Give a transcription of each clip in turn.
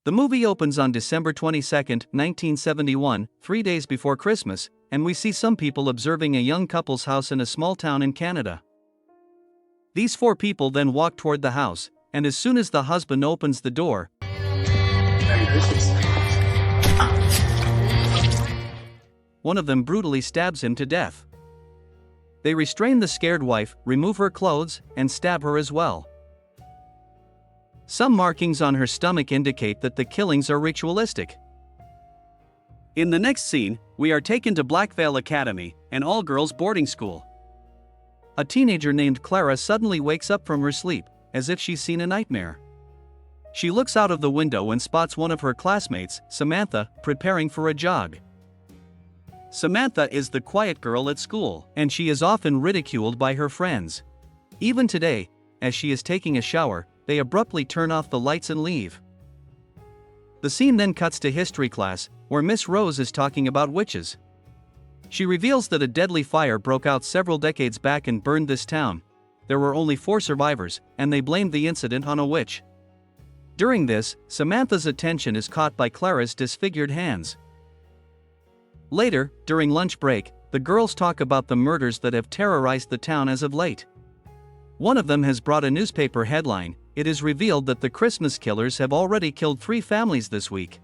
The movie opens on December 22, 1971, 3 days before Christmas, and we see some people observing a young couple's house in a small town in Canada. These four people then walk toward the house, and as soon as the husband opens the door, one of them brutally stabs him to death. They restrain the scared wife, remove her clothes, and stab her as well. Some markings on her stomach indicate that the killings are ritualistic. In the next scene, we are taken to Blackvale Academy, an all-girls boarding school. A teenager named Clara suddenly wakes up from her sleep, as if she's seen a nightmare. She looks out of the window and spots one of her classmates, Samantha, preparing for a jog. Samantha is the quiet girl at school, and she is often ridiculed by her friends. Even today, as she is taking a shower, they abruptly turn off the lights and leave. The scene then cuts to history class, where Miss Rose is talking about witches. She reveals that a deadly fire broke out several decades back and burned this town. There were only 4 survivors, and they blamed the incident on a witch. During this, Samantha's attention is caught by Clara's disfigured hands. Later, during lunch break, the girls talk about the murders that have terrorized the town as of late. One of them has brought a newspaper headline. It is revealed that the Christmas killers have already killed 3 families this week.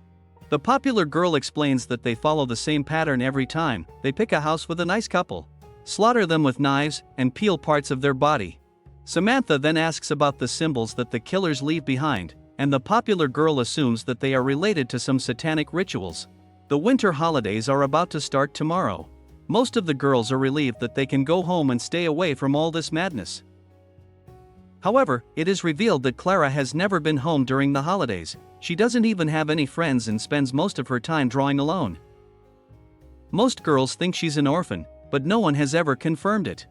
The popular girl explains that they follow the same pattern every time. They pick a house with a nice couple, slaughter them with knives, and peel parts of their body. Samantha then asks about the symbols that the killers leave behind, and the popular girl assumes that they are related to some satanic rituals. The winter holidays are about to start tomorrow. Most of the girls are relieved that they can go home and stay away from all this madness. However, it is revealed that Clara has never been home during the holidays. She doesn't even have any friends and spends most of her time drawing alone. Most girls think she's an orphan, but no one has ever confirmed it.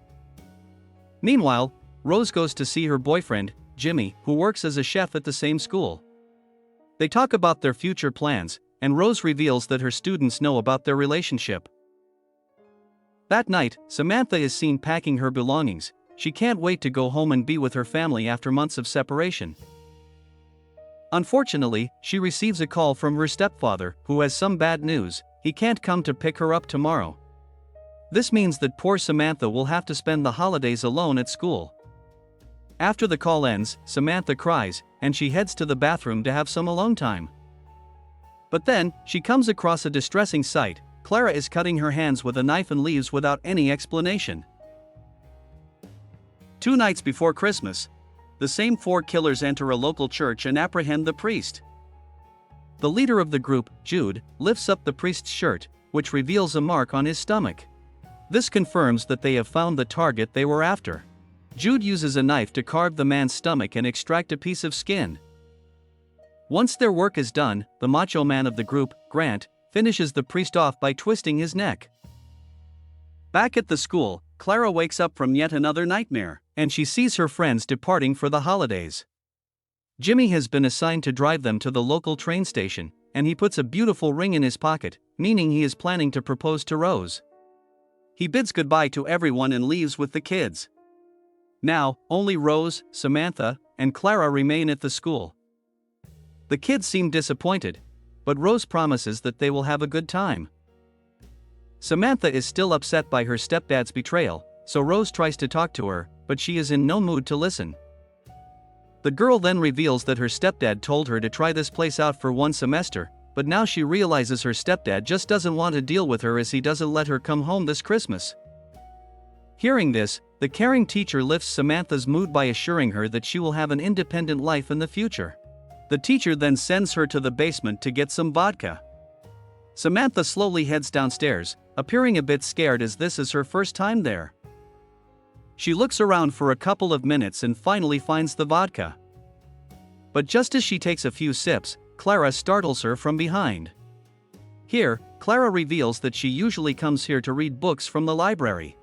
Meanwhile, Rose goes to see her boyfriend, Jimmy, who works as a chef at the same school. They talk about their future plans, and Rose reveals that her students know about their relationship. That night, Samantha is seen packing her belongings. She can't wait to go home and be with her family after months of separation. Unfortunately, she receives a call from her stepfather, who has some bad news. He can't come to pick her up tomorrow. This means that poor Samantha will have to spend the holidays alone at school. After the call ends, Samantha cries, and she heads to the bathroom to have some alone time. But then, she comes across a distressing sight. Clara is cutting her hands with a knife and leaves without any explanation. 2 nights before Christmas, the same 4 killers enter a local church and apprehend the priest. The leader of the group, Jude, lifts up the priest's shirt, which reveals a mark on his stomach. This confirms that they have found the target they were after. Jude uses a knife to carve the man's stomach and extract a piece of skin. Once their work is done, the macho man of the group, Grant, finishes the priest off by twisting his neck. Back at the school, Clara wakes up from yet another nightmare, and she sees her friends departing for the holidays. Jimmy has been assigned to drive them to the local train station, and he puts a beautiful ring in his pocket, meaning he is planning to propose to Rose. He bids goodbye to everyone and leaves with the kids. Now, only Rose, Samantha, and Clara remain at the school. The kids seem disappointed, but Rose promises that they will have a good time. Samantha is still upset by her stepdad's betrayal, so Rose tries to talk to her, but she is in no mood to listen. The girl then reveals that her stepdad told her to try this place out for 1 semester, but now she realizes her stepdad just doesn't want to deal with her as he doesn't let her come home this Christmas. Hearing this, the caring teacher lifts Samantha's mood by assuring her that she will have an independent life in the future. The teacher then sends her to the basement to get some vodka. Samantha slowly heads downstairs, appearing a bit scared as this is her first time there. She looks around for a couple of minutes and finally finds the vodka. But just as she takes a few sips, Clara startles her from behind. Here, Clara reveals that she usually comes here to read books from the library.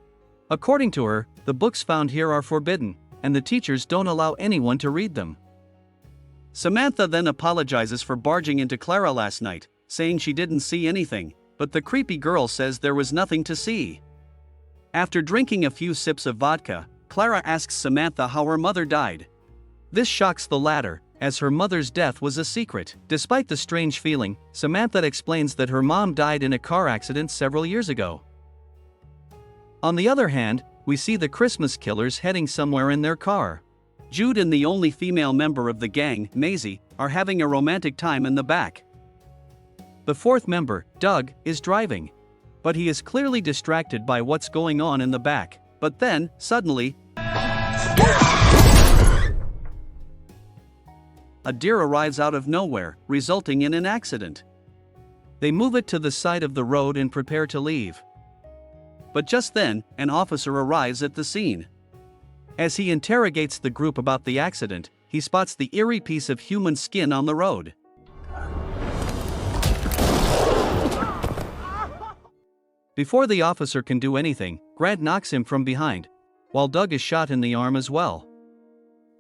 According to her, the books found here are forbidden, and the teachers don't allow anyone to read them. Samantha then apologizes for barging into Clara last night, saying she didn't see anything, but the creepy girl says there was nothing to see. After drinking a few sips of vodka, Clara asks Samantha how her mother died. This shocks the latter, as her mother's death was a secret. Despite the strange feeling, Samantha explains that her mom died in a car accident several years ago. On the other hand, we see the Christmas killers heading somewhere in their car. Jude and the only female member of the gang, Maisie, are having a romantic time in the back. The fourth member, Doug, is driving. But he is clearly distracted by what's going on in the back. But then, suddenly, a deer arrives out of nowhere, resulting in an accident. They move it to the side of the road and prepare to leave. But just then, an officer arrives at the scene. As he interrogates the group about the accident, he spots the eerie piece of human skin on the road. Before the officer can do anything, Grant knocks him from behind, while Doug is shot in the arm as well.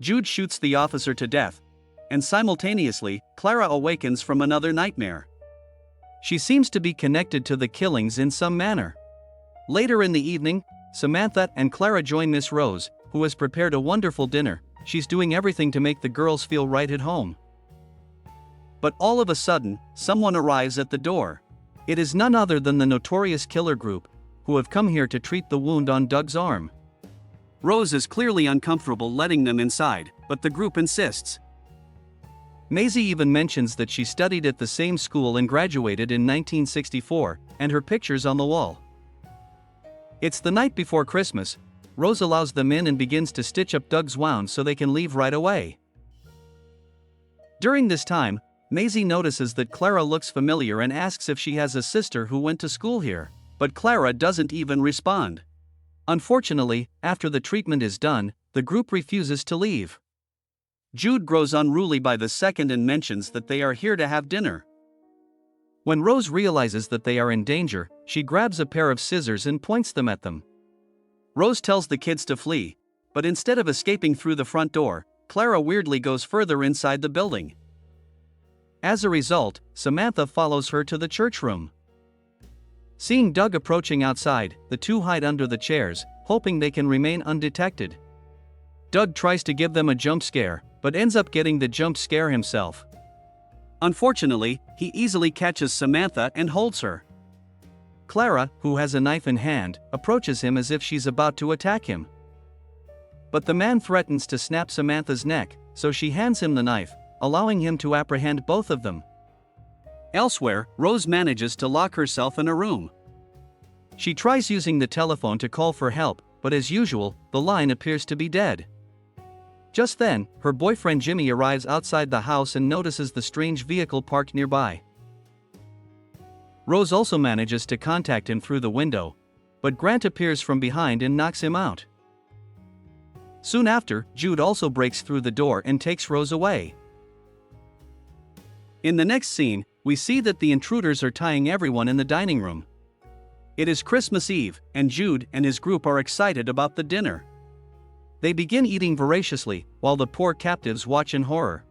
Jude shoots the officer to death, and simultaneously, Clara awakens from another nightmare. She seems to be connected to the killings in some manner. Later in the evening, Samantha and Clara join Miss Rose, who has prepared a wonderful dinner. She's doing everything to make the girls feel right at home. But all of a sudden, someone arrives at the door. It is none other than the notorious killer group, who have come here to treat the wound on Doug's arm. Rose is clearly uncomfortable letting them inside, but the group insists. Maisie even mentions that she studied at the same school and graduated in 1964, and her picture's on the wall. It's the night before Christmas. Rose allows them in and begins to stitch up Doug's wound so they can leave right away. During this time, Maisie notices that Clara looks familiar and asks if she has a sister who went to school here, but Clara doesn't even respond. Unfortunately, after the treatment is done, the group refuses to leave. Jude grows unruly by the second and mentions that they are here to have dinner. When Rose realizes that they are in danger, she grabs a pair of scissors and points them at them. Rose tells the kids to flee, but instead of escaping through the front door, Clara weirdly goes further inside the building. As a result, Samantha follows her to the church room. Seeing Doug approaching outside, the two hide under the chairs, hoping they can remain undetected. Doug tries to give them a jump scare, but ends up getting the jump scare himself. Unfortunately, he easily catches Samantha and holds her. Clara, who has a knife in hand, approaches him as if she's about to attack him. But the man threatens to snap Samantha's neck, so she hands him the knife, allowing him to apprehend both of them. Elsewhere, Rose manages to lock herself in a room. She tries using the telephone to call for help, but as usual, the line appears to be dead. Just then, her boyfriend Jimmy arrives outside the house and notices the strange vehicle parked nearby. Rose also manages to contact him through the window, but Grant appears from behind and knocks him out. Soon after, Jude also breaks through the door and takes Rose away. In the next scene, we see that the intruders are tying everyone in the dining room. It is Christmas Eve, and Jude and his group are excited about the dinner. They begin eating voraciously, while the poor captives watch in horror.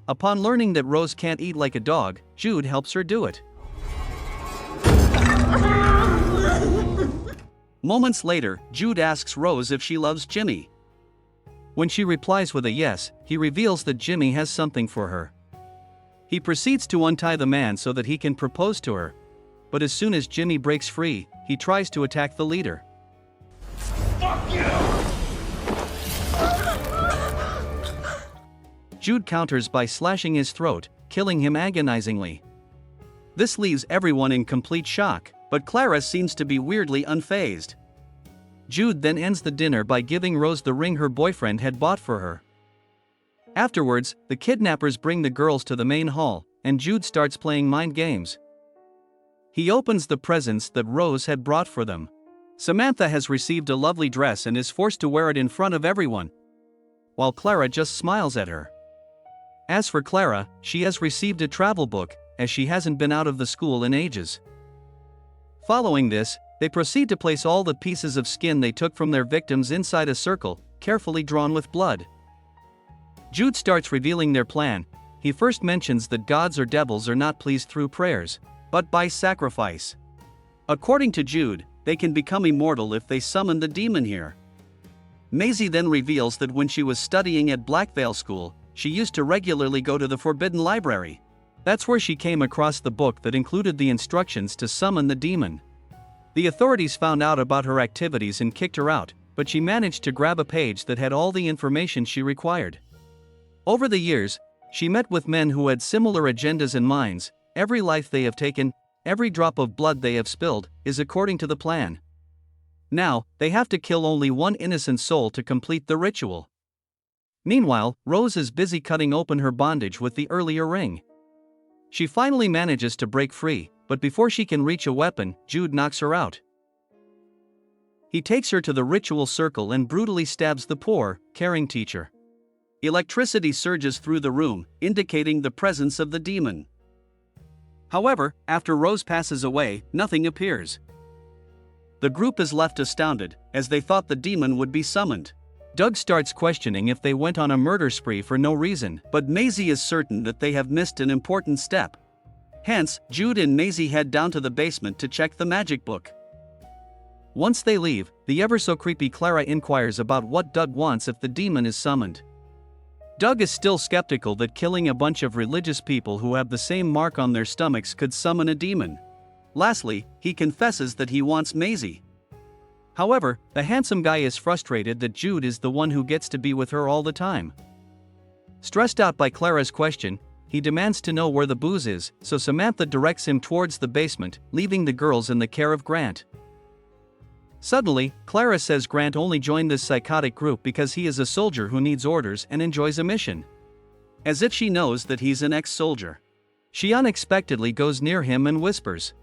Upon learning that Rose can't eat like a dog, Jude helps her do it. Moments later, Jude asks Rose if she loves Jimmy. When she replies with a yes, he reveals that Jimmy has something for her. He proceeds to untie the man so that he can propose to her, but as soon as Jimmy breaks free, he tries to attack the leader. Fuck you! Jude counters by slashing his throat, killing him agonizingly. This leaves everyone in complete shock, but Clara seems to be weirdly unfazed. Jude then ends the dinner by giving Rose the ring her boyfriend had bought for her. Afterwards, the kidnappers bring the girls to the main hall, and Jude starts playing mind games. He opens the presents that Rose had brought for them. Samantha has received a lovely dress and is forced to wear it in front of everyone, while Clara just smiles at her. As for Clara, she has received a travel book, as she hasn't been out of the school in ages. Following this, they proceed to place all the pieces of skin they took from their victims inside a circle, carefully drawn with blood. Jude starts revealing their plan. He first mentions that gods or devils are not pleased through prayers, but by sacrifice. According to Jude, they can become immortal if they summon the demon here. Maisie then reveals that when she was studying at Blackvale School, she used to regularly go to the Forbidden Library. That's where she came across the book that included the instructions to summon the demon. The authorities found out about her activities and kicked her out, but she managed to grab a page that had all the information she required. Over the years, she met with men who had similar agendas and minds. Every life they have taken, every drop of blood they have spilled, is according to the plan. Now, they have to kill only one innocent soul to complete the ritual. Meanwhile, Rose is busy cutting open her bondage with the earlier ring. She finally manages to break free, but before she can reach a weapon, Jude knocks her out. He takes her to the ritual circle and brutally stabs the poor, caring teacher. Electricity surges through the room, indicating the presence of the demon. However, after Rose passes away, nothing appears. The group is left astounded, as they thought the demon would be summoned. Doug starts questioning if they went on a murder spree for no reason, but Maisie is certain that they have missed an important step. Hence, Jude and Maisie head down to the basement to check the magic book. Once they leave, the ever-so-creepy Clara inquires about what Doug wants if the demon is summoned. Doug is still skeptical that killing a bunch of religious people who have the same mark on their stomachs could summon a demon. Lastly, he confesses that he wants Maisie. However, the handsome guy is frustrated that Jude is the one who gets to be with her all the time. Stressed out by Clara's question, he demands to know where the booze is, so Samantha directs him towards the basement, leaving the girls in the care of Grant. Suddenly, Clara says Grant only joined this psychotic group because he is a soldier who needs orders and enjoys a mission. As if she knows that he's an ex-soldier. She unexpectedly goes near him and whispers,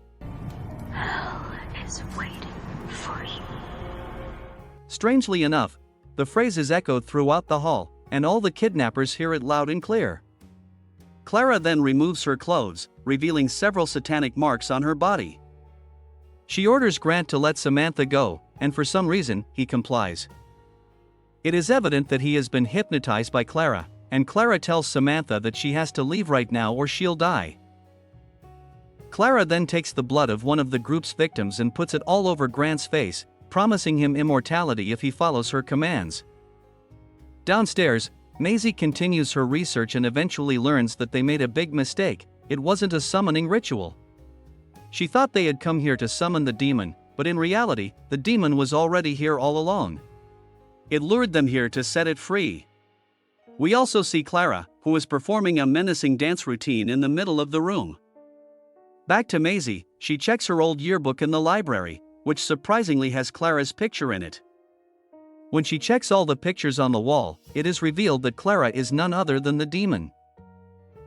"Hell is waiting for you." Strangely enough, the phrase is echoed throughout the hall, and all the kidnappers hear it loud and clear. Clara then removes her clothes, revealing several satanic marks on her body. She orders Grant to let Samantha go, and for some reason, he complies. It is evident that he has been hypnotized by Clara, and Clara tells Samantha that she has to leave right now or she'll die. Clara then takes the blood of one of the group's victims and puts it all over Grant's face, promising him immortality if he follows her commands. Downstairs, Maisie continues her research and eventually learns that they made a big mistake. It wasn't a summoning ritual. She thought they had come here to summon the demon, but in reality, the demon was already here all along. It lured them here to set it free. We also see Clara, who is performing a menacing dance routine in the middle of the room. Back to Maisie, she checks her old yearbook in the library, which surprisingly has Clara's picture in it. When she checks all the pictures on the wall, it is revealed that Clara is none other than the demon.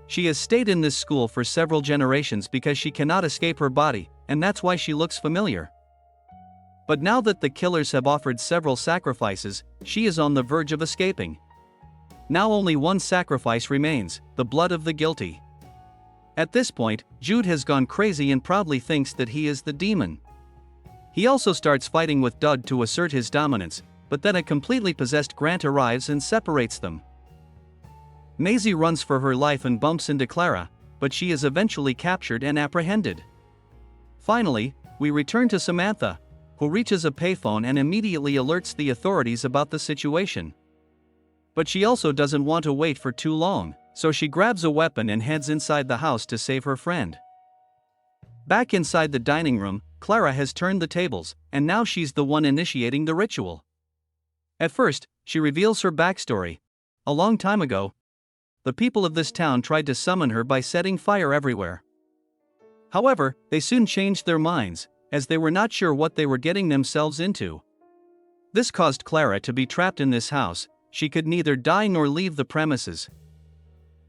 She has stayed in this school for several generations because she cannot escape her body, and that's why she looks familiar. But now that the killers have offered several sacrifices, she is on the verge of escaping. Now only one sacrifice remains, the blood of the guilty. At this point, Jude has gone crazy and proudly thinks that he is the demon. He also starts fighting with Doug to assert his dominance, but then a completely possessed Grant arrives and separates them. Maisie runs for her life and bumps into Clara, but she is eventually captured and apprehended. Finally, we return to Samantha, who reaches a payphone and immediately alerts the authorities about the situation. But she also doesn't want to wait for too long, so she grabs a weapon and heads inside the house to save her friend. Back inside the dining room, Clara has turned the tables, and now she's the one initiating the ritual. At first, she reveals her backstory. A long time ago, the people of this town tried to summon her by setting fire everywhere. However, they soon changed their minds, as they were not sure what they were getting themselves into. This caused Clara to be trapped in this house. She could neither die nor leave the premises.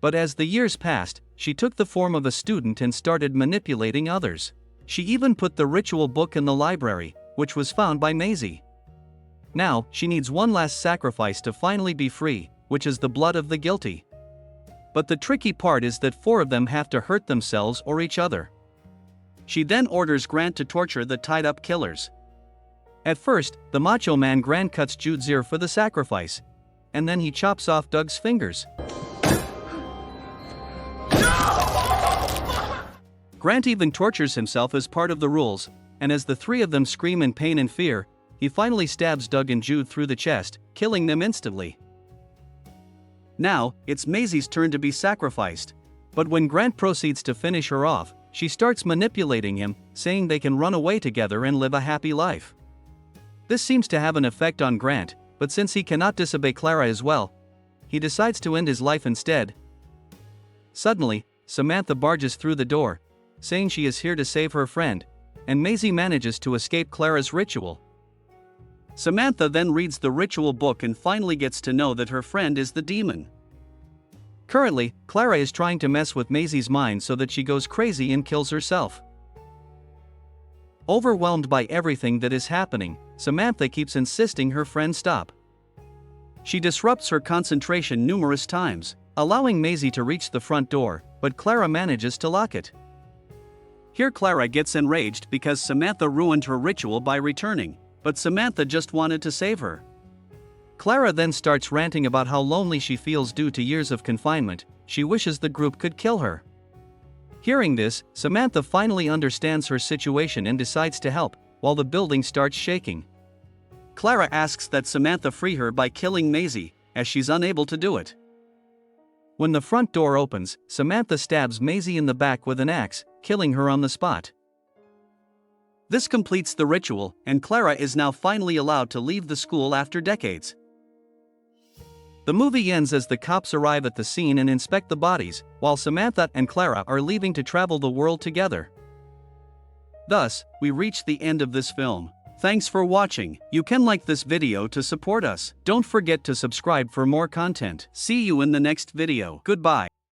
But as the years passed, she took the form of a student and started manipulating others. She even put the ritual book in the library, which was found by Maisie. Now, she needs one last sacrifice to finally be free, which is the blood of the guilty. But the tricky part is that 4 of them have to hurt themselves or each other. She then orders Grant to torture the tied-up killers. At first, the macho man Grant cuts Jude's ear for the sacrifice, and then he chops off Doug's fingers. Grant even tortures himself as part of the rules, and as the 3 of them scream in pain and fear, he finally stabs Doug and Jude through the chest, killing them instantly. Now, it's Maisie's turn to be sacrificed. But when Grant proceeds to finish her off, she starts manipulating him, saying they can run away together and live a happy life. This seems to have an effect on Grant, but since he cannot disobey Clara as well, he decides to end his life instead. Suddenly, Samantha barges through the door, saying she is here to save her friend, and Maisie manages to escape Clara's ritual. Samantha then reads the ritual book and finally gets to know that her friend is the demon. Currently, Clara is trying to mess with Maisie's mind so that she goes crazy and kills herself. Overwhelmed by everything that is happening, Samantha keeps insisting her friend stop. She disrupts her concentration numerous times, allowing Maisie to reach the front door, but Clara manages to lock it. Here Clara gets enraged because Samantha ruined her ritual by returning, but Samantha just wanted to save her. Clara then starts ranting about how lonely she feels due to years of confinement. She wishes the group could kill her. Hearing this, Samantha finally understands her situation and decides to help, while the building starts shaking. Clara asks that Samantha free her by killing Maisie, as she's unable to do it. When the front door opens, Samantha stabs Maisie in the back with an axe, killing her on the spot. This completes the ritual, and Clara is now finally allowed to leave the school after decades. The movie ends as the cops arrive at the scene and inspect the bodies, while Samantha and Clara are leaving to travel the world together. Thus, we reach the end of this film. Thanks for watching. You can like this video to support us. Don't forget to subscribe for more content. See you in the next video. Goodbye.